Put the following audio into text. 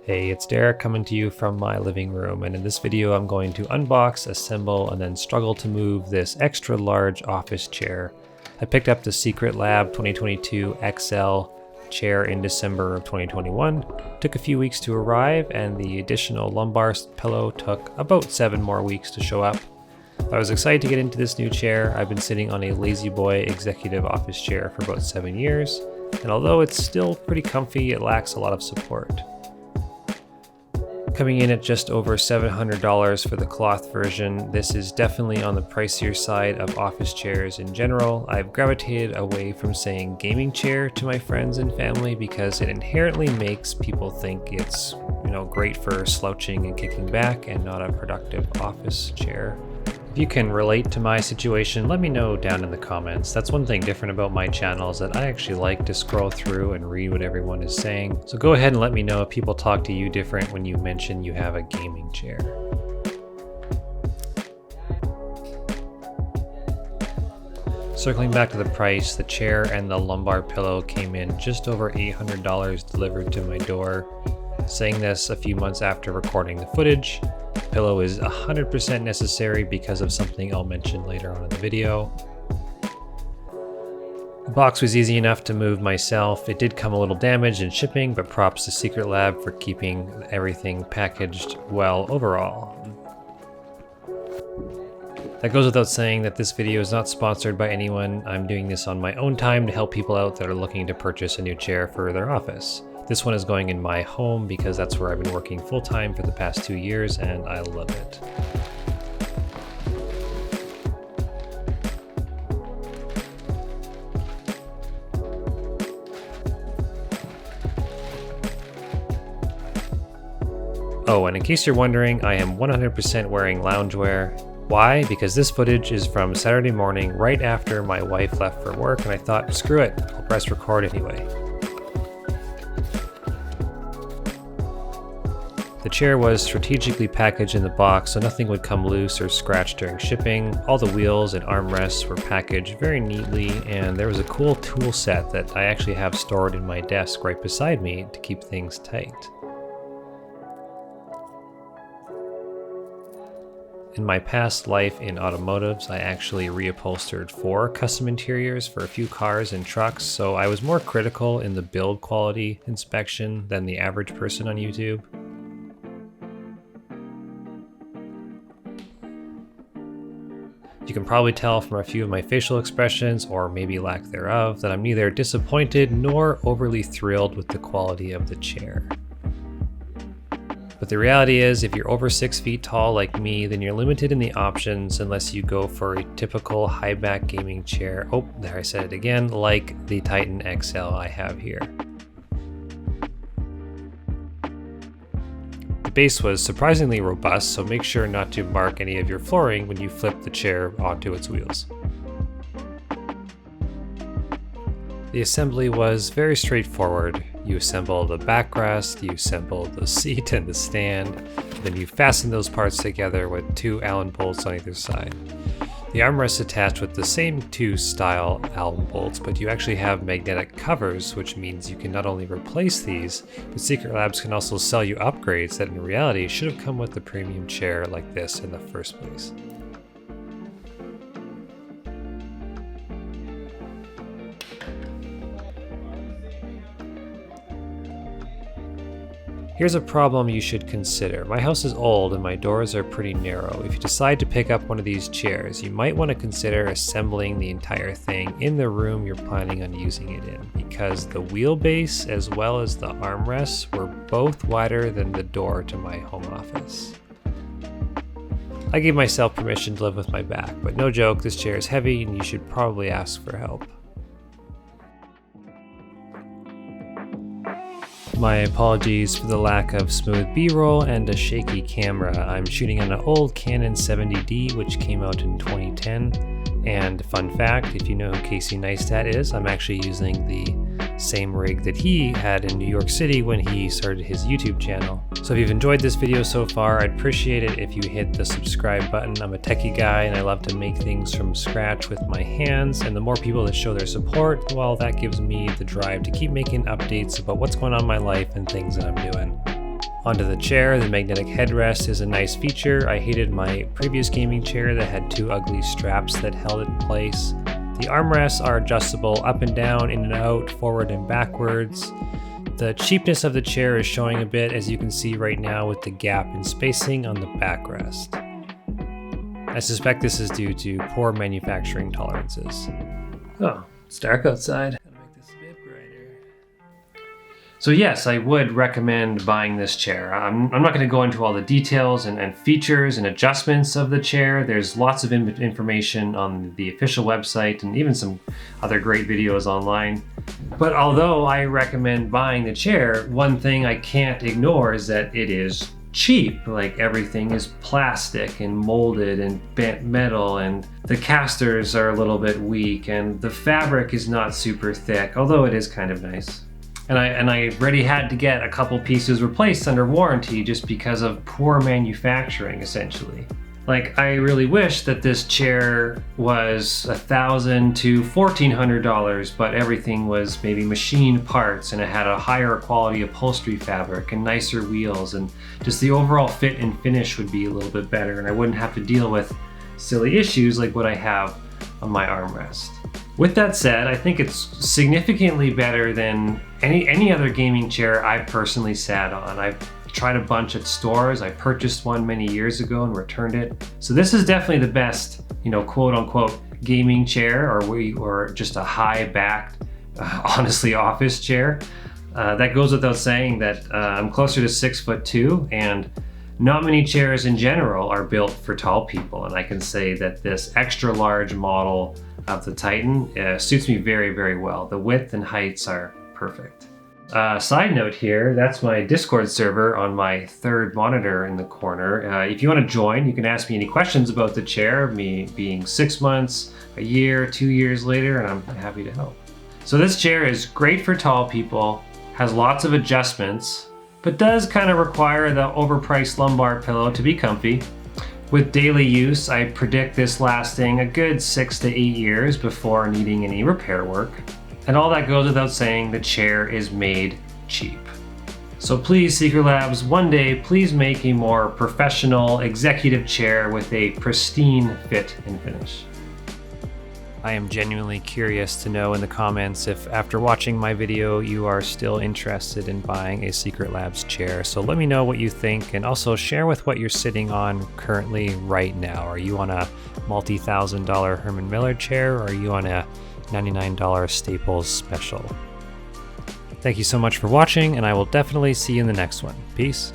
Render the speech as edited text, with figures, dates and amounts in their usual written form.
Hey, it's Derek coming to you from my living room, and in this video I'm going to unbox, assemble, and then struggle to move this extra large office chair. I picked up the Secretlab 2022 XL chair in December of 2021. Took a few weeks to arrive, and the additional lumbar pillow took about 7 more weeks to show up. I was excited to get into this new chair. I've been sitting on a Lazy Boy executive office chair for about 7 years, and although it's still pretty comfy, it lacks a lot of support. Coming in at just over $700 for the cloth version, this is definitely on the pricier side of office chairs in general. I've gravitated away from saying gaming chair to my friends and family because it inherently makes people think it's, great for slouching and kicking back and not a productive office chair. If you can relate to my situation, let me know down in the comments. That's one thing different about my channel is that I actually like to scroll through and read what everyone is saying. So go ahead and let me know if people talk to you different when you mention you have a gaming chair. Circling back to the price, the chair and the lumbar pillow came in just over $800 delivered to my door. Saying this a few months after recording the footage. The pillow is 100% necessary because of something I'll mention later on in the video. The box was easy enough to move myself. It did come a little damaged in shipping, but props to Secretlab for keeping everything packaged well overall. That goes without saying that this video is not sponsored by anyone. I'm doing this on my own time to help people out that are looking to purchase a new chair for their office. This one is going in my home because that's where I've been working full-time for the past 2 years, and I love it. Oh, and in case you're wondering, I am 100% wearing loungewear. Why? Because this footage is from Saturday morning right after my wife left for work, and I thought, screw it, I'll press record anyway. The chair was strategically packaged in the box so nothing would come loose or scratch during shipping. All the wheels and armrests were packaged very neatly, and there was a cool tool set that I actually have stored in my desk right beside me to keep things tight. In my past life in automotives, I actually reupholstered 4 custom interiors for a few cars and trucks, so I was more critical in the build quality inspection than the average person on YouTube. You can probably tell from a few of my facial expressions, or maybe lack thereof, that I'm neither disappointed nor overly thrilled with the quality of the chair. But the reality is, if you're over 6 feet tall like me, then you're limited in the options unless you go for a typical high back gaming chair. Oh, there I said it again, like the Titan XL I have here. The base was surprisingly robust, so make sure not to mark any of your flooring when you flip the chair onto its wheels. The assembly was very straightforward. You assemble the backrest, you assemble the seat and the stand, then you fasten those parts together with 2 Allen bolts on either side. The armrests attached with the same 2 style Allen bolts, but you actually have magnetic covers, which means you can not only replace these, but Secretlab can also sell you upgrades that in reality should have come with the premium chair like this in the first place. Here's a problem you should consider. My house is old and my doors are pretty narrow. If you decide to pick up one of these chairs, you might want to consider assembling the entire thing in the room you're planning on using it in, because the wheelbase as well as the armrests were both wider than the door to my home office. I gave myself permission to live with my back, but no joke, this chair is heavy and you should probably ask for help. My apologies for the lack of smooth B-roll and a shaky camera. I'm shooting on an old Canon 70D which came out in 2010, and fun fact, if you know who Casey Neistat is, I'm actually using the same rig that he had in New York City when he started his YouTube channel. So if you've enjoyed this video so far, I'd appreciate it if you hit the subscribe button. I'm a techie guy and I love to make things from scratch with my hands, and the more people that show their support, well, that gives me the drive to keep making updates about what's going on in my life and things that I'm doing. Onto the chair, the magnetic headrest is a nice feature. I hated my previous gaming chair that had two ugly straps that held it in place. The armrests are adjustable up and down, in and out, forward and backwards. The cheapness of the chair is showing a bit, as you can see right now with the gap in spacing on the backrest. I suspect this is due to poor manufacturing tolerances. Oh, it's dark outside. Gotta make this a bit brighter. So yes, I would recommend buying this chair. I'm not going to go into all the details and features and adjustments of the chair. There's lots of information on the official website and even some other great videos online. But although I recommend buying the chair, one thing I can't ignore is that it is cheap. Like, everything is plastic and molded and bent metal, and the casters are a little bit weak, and the fabric is not super thick, although it is kind of nice. And I already had to get a couple pieces replaced under warranty just because of poor manufacturing, essentially. Like, I really wish that this chair was $1,000 to $1,400, but everything was maybe machine parts, and it had a higher quality upholstery fabric and nicer wheels, and just the overall fit and finish would be a little bit better, and I wouldn't have to deal with silly issues like what I have on my armrest. With that said, I think it's significantly better than any other gaming chair I've personally sat on. I've tried a bunch at stores. I purchased one many years ago and returned it. So this is definitely the best, quote unquote gaming chair, or just a high-backed, honestly, office chair. That goes without saying that I'm closer to 6'2", and not many chairs in general are built for tall people. And I can say that this extra large model of the Titan suits me very, very well. The width and heights are perfect. Side note here, that's my Discord server on my third monitor in the corner. If you want to join, you can ask me any questions about the chair, me being 6 months, a year, 2 years later, and I'm happy to help. So this chair is great for tall people, has lots of adjustments, but does kind of require the overpriced lumbar pillow to be comfy. With daily use, I predict this lasting a good 6 to 8 years before needing any repair work. And all that goes without saying, the chair is made cheap. So please, Secretlabs, one day, please make a more professional executive chair with a pristine fit and finish. I am genuinely curious to know in the comments if, after watching my video, you are still interested in buying a Secretlabs chair. So let me know what you think, and also share with what you're sitting on currently right now. Are you on a multi-$1,000 Herman Miller chair, or are you on a $99 Staples special? Thank you so much for watching, and I will definitely see you in the next one. Peace.